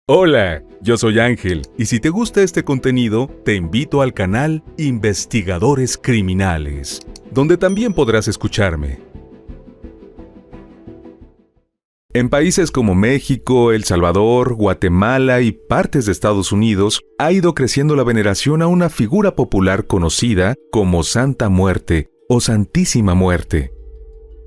Hola, yo soy Ángel, y si te gusta este contenido, te invito al canal Investigadores Criminales, donde también podrás escucharme. En países como México, El Salvador, Guatemala y partes de Estados Unidos, ha ido creciendo la veneración a una figura popular conocida como Santa Muerte o Santísima Muerte.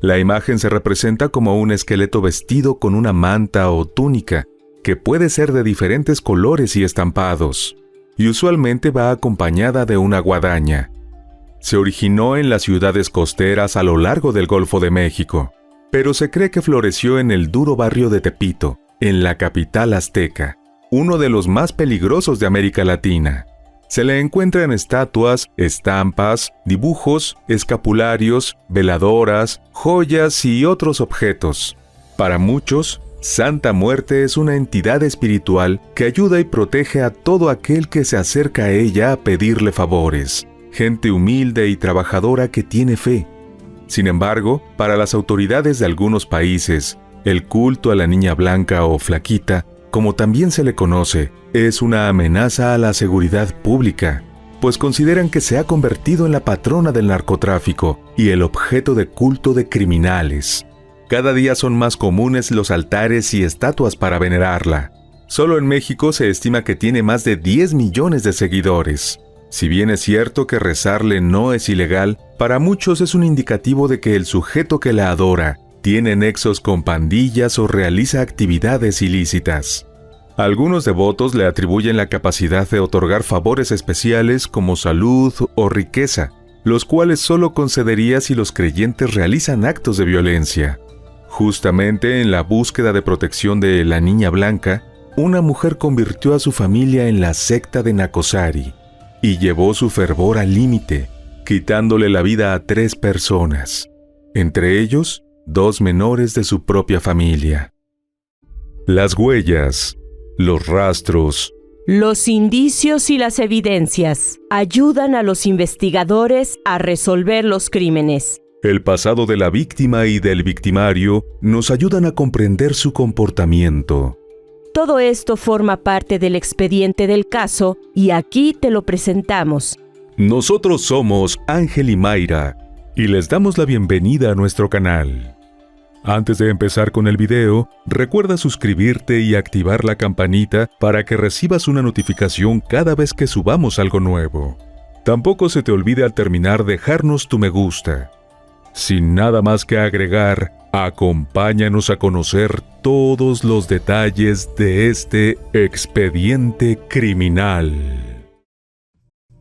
La imagen se representa como un esqueleto vestido con una manta o túnica, que puede ser de diferentes colores y estampados, y usualmente va acompañada de una guadaña. Se originó en las ciudades costeras a lo largo del Golfo de México, pero se cree que floreció en el duro barrio de Tepito, en la capital azteca, uno de los más peligrosos de América Latina. Se le encuentran estatuas, estampas, dibujos, escapularios, veladoras, joyas y otros objetos. Para muchos, Santa Muerte es una entidad espiritual que ayuda y protege a todo aquel que se acerca a ella a pedirle favores, gente humilde y trabajadora que tiene fe. Sin embargo, para las autoridades de algunos países, el culto a la niña blanca o flaquita, como también se le conoce, es una amenaza a la seguridad pública, pues consideran que se ha convertido en la patrona del narcotráfico y el objeto de culto de criminales. Cada día son más comunes los altares y estatuas para venerarla. Solo en México se estima que tiene más de 10 millones de seguidores. Si bien es cierto que rezarle no es ilegal, para muchos es un indicativo de que el sujeto que la adora tiene nexos con pandillas o realiza actividades ilícitas. Algunos devotos le atribuyen la capacidad de otorgar favores especiales como salud o riqueza, los cuales solo concedería si los creyentes realizan actos de violencia. Justamente en la búsqueda de protección de la niña blanca, una mujer convirtió a su familia en la secta de Nacosari y llevó su fervor al límite, quitándole la vida a 3 personas, entre ellos 2 menores de su propia familia. Las huellas, los rastros, los indicios y las evidencias ayudan a los investigadores a resolver los crímenes. El pasado de la víctima y del victimario nos ayudan a comprender su comportamiento. Todo esto forma parte del expediente del caso y aquí te lo presentamos. Nosotros somos Ángel y Mayra y les damos la bienvenida a nuestro canal. Antes de empezar con el video, recuerda suscribirte y activar la campanita para que recibas una notificación cada vez que subamos algo nuevo. Tampoco se te olvide al terminar dejarnos tu me gusta. Sin nada más que agregar, acompáñanos a conocer todos los detalles de este expediente criminal.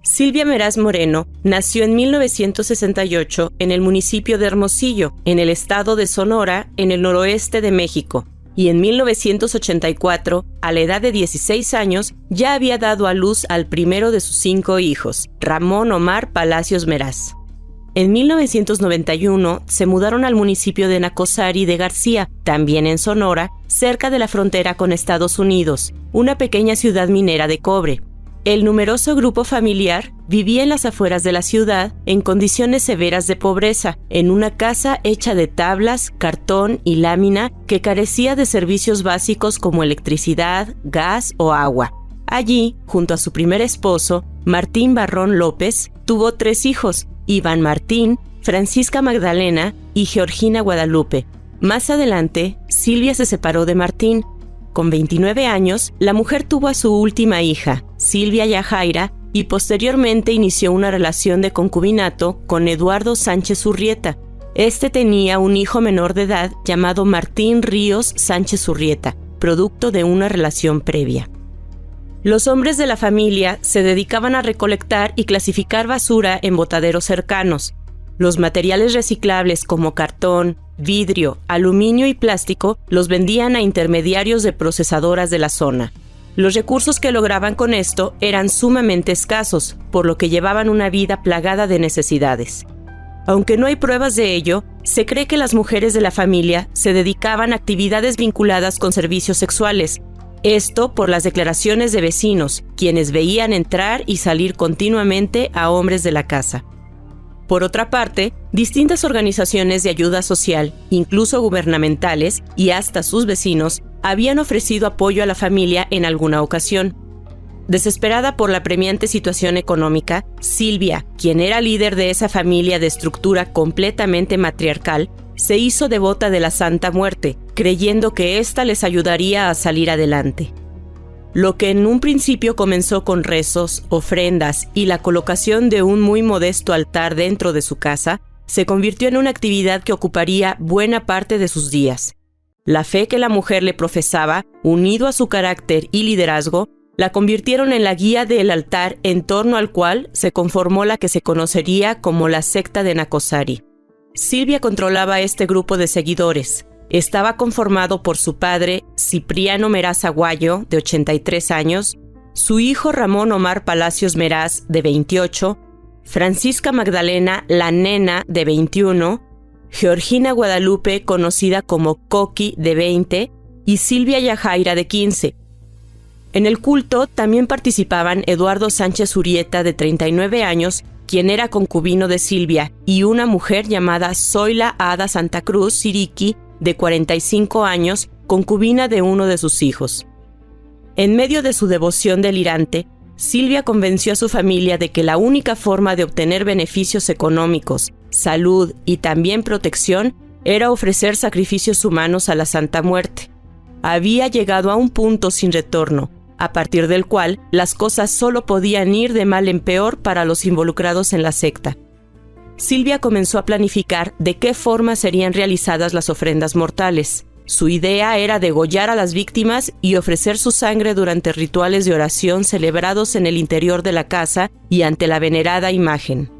Silvia Meraz Moreno nació en 1968 en el municipio de Hermosillo, en el estado de Sonora, en el noroeste de México, y en 1984, a la edad de 16 años, ya había dado a luz al primero de sus 5 hijos, Ramón Omar Palacios Meraz. En 1991 se mudaron al municipio de Nacosari de García, también en Sonora, cerca de la frontera con Estados Unidos, una pequeña ciudad minera de cobre. El numeroso grupo familiar vivía en las afueras de la ciudad en condiciones severas de pobreza, en una casa hecha de tablas, cartón y lámina que carecía de servicios básicos como electricidad, gas o agua. Allí, junto a su primer esposo, Martín Barrón López, tuvo 3 hijos, Iván Martín, Francisca Magdalena y Georgina Guadalupe. Más adelante, Silvia se separó de Martín. Con 29 años, la mujer tuvo a su última hija, Silvia Yajaira, y posteriormente inició una relación de concubinato con Eduardo Sánchez Urrieta. Este tenía un hijo menor de edad llamado Martín Ríos Sánchez Urrieta, producto de una relación previa. Los hombres de la familia se dedicaban a recolectar y clasificar basura en botaderos cercanos. Los materiales reciclables como cartón, vidrio, aluminio y plástico los vendían a intermediarios de procesadoras de la zona. Los recursos que lograban con esto eran sumamente escasos, por lo que llevaban una vida plagada de necesidades. Aunque no hay pruebas de ello, se cree que las mujeres de la familia se dedicaban a actividades vinculadas con servicios sexuales. Esto por las declaraciones de vecinos, quienes veían entrar y salir continuamente a hombres de la casa. Por otra parte, distintas organizaciones de ayuda social, incluso gubernamentales y hasta sus vecinos, habían ofrecido apoyo a la familia en alguna ocasión. Desesperada por la apremiante situación económica, Silvia, quien era líder de esa familia de estructura completamente matriarcal, se hizo devota de la Santa Muerte, creyendo que ésta les ayudaría a salir adelante. Lo que en un principio comenzó con rezos, ofrendas y la colocación de un muy modesto altar dentro de su casa, se convirtió en una actividad que ocuparía buena parte de sus días. La fe que la mujer le profesaba, unido a su carácter y liderazgo, la convirtieron en la guía del altar en torno al cual se conformó la que se conocería como la secta de Nacozari. Silvia controlaba este grupo de seguidores. Estaba conformado por su padre, Cipriano Meraz Aguayo, de 83 años, su hijo Ramón Omar Palacios Meraz, de 28, Francisca Magdalena La Nena, de 21, Georgina Guadalupe, conocida como Coqui, de 20, y Silvia Yajaira, de 15. En el culto también participaban Eduardo Sánchez Urrieta, de 39 años, quien era concubino de Silvia, y una mujer llamada Zoila Ada Santa Cruz Siriqui, de 45 años, concubina de uno de sus hijos. En medio de su devoción delirante, Silvia convenció a su familia de que la única forma de obtener beneficios económicos, salud y también protección era ofrecer sacrificios humanos a la Santa Muerte. Había llegado a un punto sin retorno, a partir del cual las cosas solo podían ir de mal en peor para los involucrados en la secta. Silvia comenzó a planificar de qué forma serían realizadas las ofrendas mortales. Su idea era degollar a las víctimas y ofrecer su sangre durante rituales de oración celebrados en el interior de la casa y ante la venerada imagen.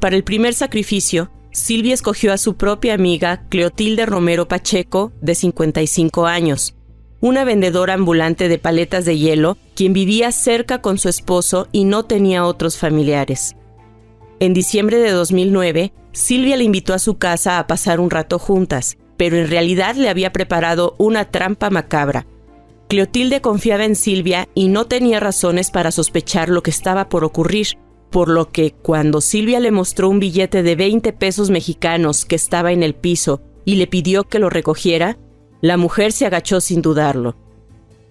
Para el primer sacrificio, Silvia escogió a su propia amiga Cleotilde Romero Pacheco, de 55 años, una vendedora ambulante de paletas de hielo, quien vivía cerca con su esposo y no tenía otros familiares. En diciembre de 2009, Silvia le invitó a su casa a pasar un rato juntas, pero en realidad le había preparado una trampa macabra. Cleotilde confiaba en Silvia y no tenía razones para sospechar lo que estaba por ocurrir, por lo que cuando Silvia le mostró un billete de 20 pesos mexicanos que estaba en el piso y le pidió que lo recogiera, la mujer se agachó sin dudarlo.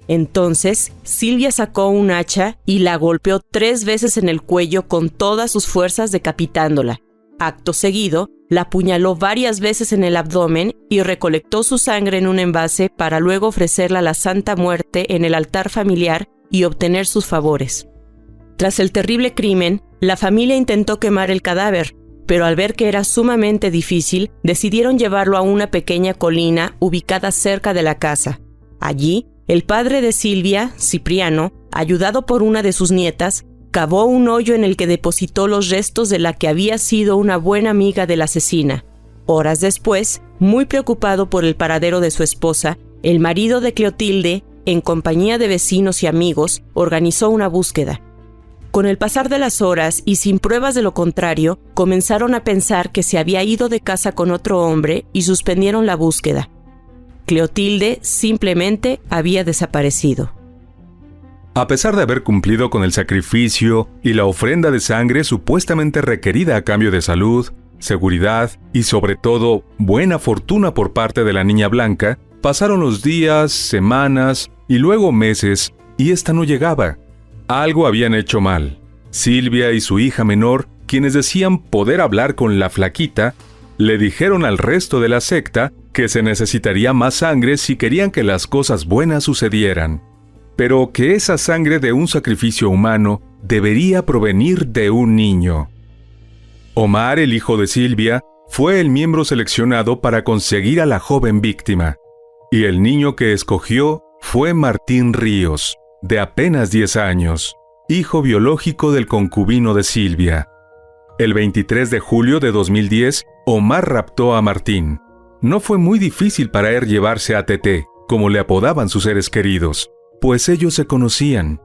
Entonces, Silvia sacó un hacha y la golpeó 3 veces en el cuello con todas sus fuerzas, decapitándola. Acto seguido, la apuñaló varias veces en el abdomen y recolectó su sangre en un envase para luego ofrecerla a la Santa Muerte en el altar familiar y obtener sus favores. Tras el terrible crimen, la familia intentó quemar el cadáver, pero al ver que era sumamente difícil, decidieron llevarlo a una pequeña colina ubicada cerca de la casa. Allí, el padre de Silvia, Cipriano, ayudado por una de sus nietas, cavó un hoyo en el que depositó los restos de la que había sido una buena amiga de la asesina. Horas después, muy preocupado por el paradero de su esposa, el marido de Cleotilde, en compañía de vecinos y amigos, organizó una búsqueda. Con el pasar de las horas y sin pruebas de lo contrario, comenzaron a pensar que se había ido de casa con otro hombre y suspendieron la búsqueda. Cleotilde simplemente había desaparecido. A pesar de haber cumplido con el sacrificio y la ofrenda de sangre supuestamente requerida a cambio de salud, seguridad y sobre todo buena fortuna por parte de la niña blanca, pasaron los días, semanas y luego meses y esta no llegaba. Algo habían hecho mal. Silvia y su hija menor, quienes decían poder hablar con la flaquita, le dijeron al resto de la secta que se necesitaría más sangre si querían que las cosas buenas sucedieran, pero que esa sangre de un sacrificio humano debería provenir de un niño. Omar, el hijo de Silvia, fue el miembro seleccionado para conseguir a la joven víctima, y el niño que escogió fue Martín Ríos, de apenas 10 años, hijo biológico del concubino de Silvia. El 23 de julio de 2010, Omar raptó a Martín. No fue muy difícil para él llevarse a Tete, como le apodaban sus seres queridos, pues ellos se conocían.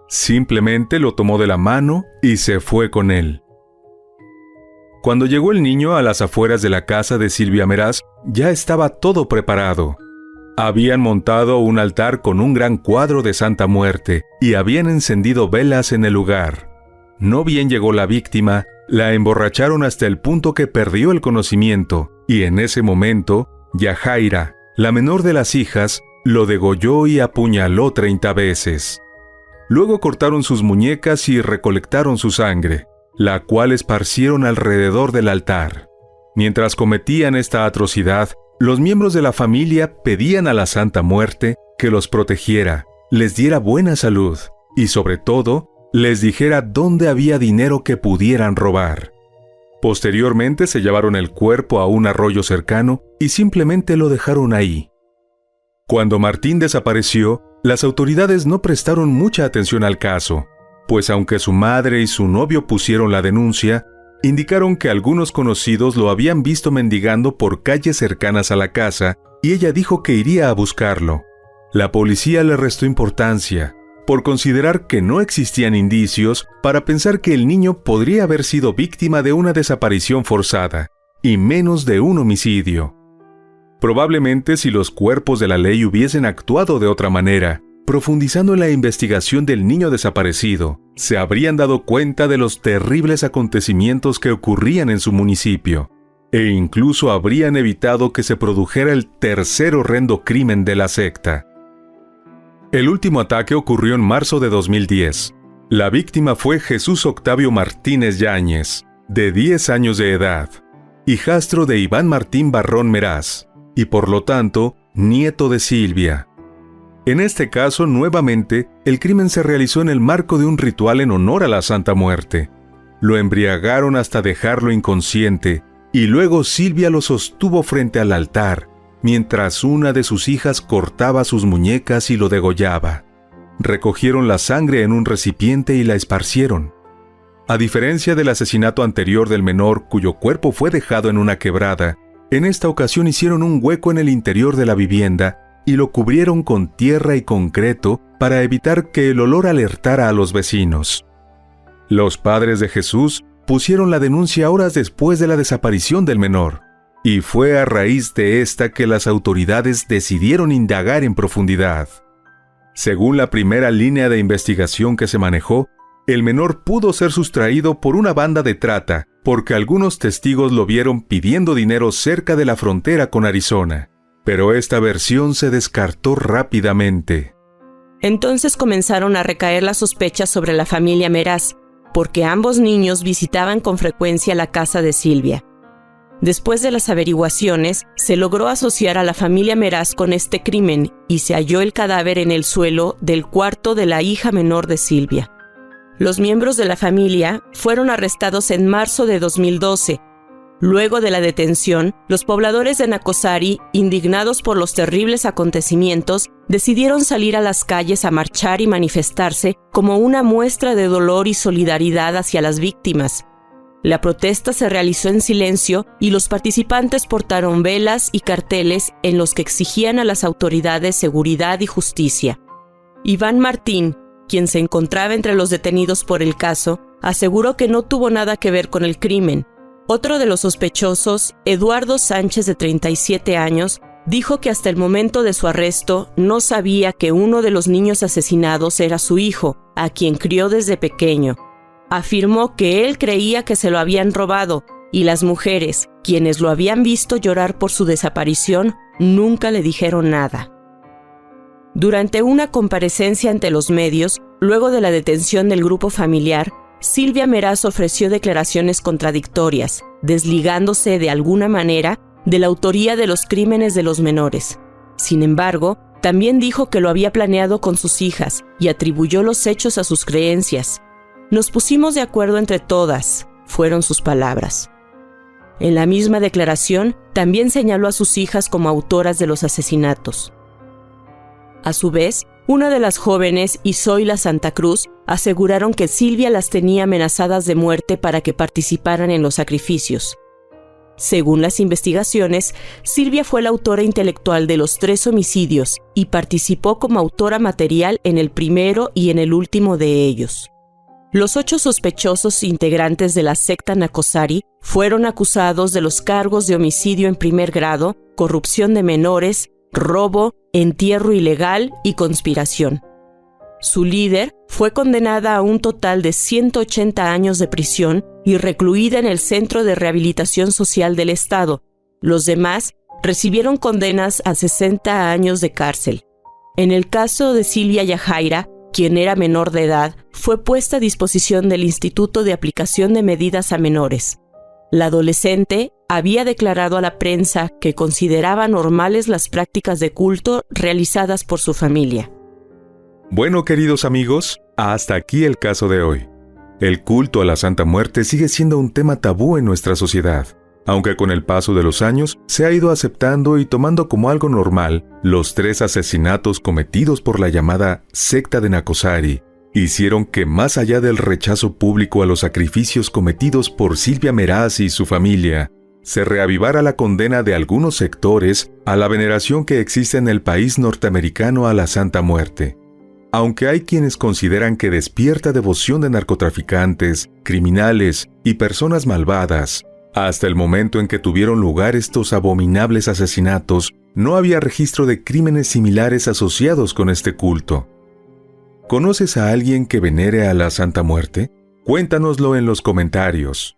Simplemente lo tomó de la mano y se fue con él. Cuando llegó el niño a las afueras de la casa de Silvia Meraz, ya estaba todo preparado. Habían montado un altar con un gran cuadro de Santa Muerte y habían encendido velas en el lugar. No bien llegó la víctima, la emborracharon hasta el punto que perdió el conocimiento y en ese momento, Yajaira, la menor de las hijas, lo degolló y apuñaló 30 veces. Luego cortaron sus muñecas y recolectaron su sangre, la cual esparcieron alrededor del altar. Mientras cometían esta atrocidad, los miembros de la familia pedían a la Santa Muerte que los protegiera, les diera buena salud y, sobre todo, les dijera dónde había dinero que pudieran robar. Posteriormente se llevaron el cuerpo a un arroyo cercano y simplemente lo dejaron ahí. Cuando Martín desapareció, las autoridades no prestaron mucha atención al caso, pues aunque su madre y su novio pusieron la denuncia, indicaron que algunos conocidos lo habían visto mendigando por calles cercanas a la casa y ella dijo que iría a buscarlo. La policía le restó importancia, por considerar que no existían indicios para pensar que el niño podría haber sido víctima de una desaparición forzada, y menos de un homicidio. Probablemente si los cuerpos de la ley hubiesen actuado de otra manera, profundizando en la investigación del niño desaparecido, se habrían dado cuenta de los terribles acontecimientos que ocurrían en su municipio, e incluso habrían evitado que se produjera el tercer horrendo crimen de la secta. El último ataque ocurrió en marzo de 2010. La víctima fue Jesús Octavio Martínez Yáñez, de 10 años de edad, hijastro de Iván Martín Barrón Meraz, y por lo tanto, nieto de Silvia. En este caso, nuevamente, el crimen se realizó en el marco de un ritual en honor a la Santa Muerte. Lo embriagaron hasta dejarlo inconsciente, y luego Silvia lo sostuvo frente al altar, mientras una de sus hijas cortaba sus muñecas y lo degollaba. Recogieron la sangre en un recipiente y la esparcieron. A diferencia del asesinato anterior del menor cuyo cuerpo fue dejado en una quebrada, en esta ocasión hicieron un hueco en el interior de la vivienda y lo cubrieron con tierra y concreto para evitar que el olor alertara a los vecinos. Los padres de Jesús pusieron la denuncia horas después de la desaparición del menor, y fue a raíz de esta que las autoridades decidieron indagar en profundidad. Según la primera línea de investigación que se manejó, el menor pudo ser sustraído por una banda de trata, porque algunos testigos lo vieron pidiendo dinero cerca de la frontera con Arizona, pero esta versión se descartó rápidamente. Entonces comenzaron a recaer las sospechas sobre la familia Meraz, porque ambos niños visitaban con frecuencia la casa de Silvia. Después de las averiguaciones, se logró asociar a la familia Meraz con este crimen y se halló el cadáver en el suelo del cuarto de la hija menor de Silvia. Los miembros de la familia fueron arrestados en marzo de 2012. Luego de la detención, los pobladores de Nacosari, indignados por los terribles acontecimientos, decidieron salir a las calles a marchar y manifestarse como una muestra de dolor y solidaridad hacia las víctimas. La protesta se realizó en silencio y los participantes portaron velas y carteles en los que exigían a las autoridades seguridad y justicia. Iván Martín, quien se encontraba entre los detenidos por el caso, aseguró que no tuvo nada que ver con el crimen. Otro de los sospechosos, Eduardo Sánchez, de 37 años, dijo que hasta el momento de su arresto no sabía que uno de los niños asesinados era su hijo, a quien crió desde pequeño. Afirmó que él creía que se lo habían robado y las mujeres, quienes lo habían visto llorar por su desaparición, nunca le dijeron nada. Durante una comparecencia ante los medios, luego de la detención del grupo familiar, Silvia Meraz ofreció declaraciones contradictorias, desligándose de alguna manera de la autoría de los crímenes de los menores. Sin embargo, también dijo que lo había planeado con sus hijas y atribuyó los hechos a sus creencias. «Nos pusimos de acuerdo entre todas», fueron sus palabras. En la misma declaración, también señaló a sus hijas como autoras de los asesinatos. A su vez, una de las jóvenes y Zoila Santa Cruz aseguraron que Silvia las tenía amenazadas de muerte para que participaran en los sacrificios. Según las investigaciones, Silvia fue la autora intelectual de los 3 homicidios y participó como autora material en el primero y en el último de ellos. Los 8 sospechosos integrantes de la secta Nacosari fueron acusados de los cargos de homicidio en primer grado, corrupción de menores, robo, entierro ilegal y conspiración. Su líder fue condenada a un total de 180 años de prisión y recluida en el Centro de Rehabilitación Social del Estado. Los demás recibieron condenas a 60 años de cárcel. En el caso de Silvia Yajaira, quien era menor de edad, fue puesta a disposición del Instituto de Aplicación de Medidas a Menores. La adolescente había declarado a la prensa que consideraba normales las prácticas de culto realizadas por su familia. Bueno, queridos amigos, hasta aquí el caso de hoy. El culto a la Santa Muerte sigue siendo un tema tabú en nuestra sociedad, aunque con el paso de los años se ha ido aceptando y tomando como algo normal los 3 asesinatos cometidos por la llamada secta de Nacozari. Hicieron que, más allá del rechazo público a los sacrificios cometidos por Silvia Meraz y su familia, se reavivara la condena de algunos sectores a la veneración que existe en el país norteamericano a la Santa Muerte. Aunque hay quienes consideran que despierta devoción de narcotraficantes, criminales y personas malvadas, hasta el momento en que tuvieron lugar estos abominables asesinatos, no había registro de crímenes similares asociados con este culto. ¿Conoces a alguien que venere a la Santa Muerte? Cuéntanoslo en los comentarios.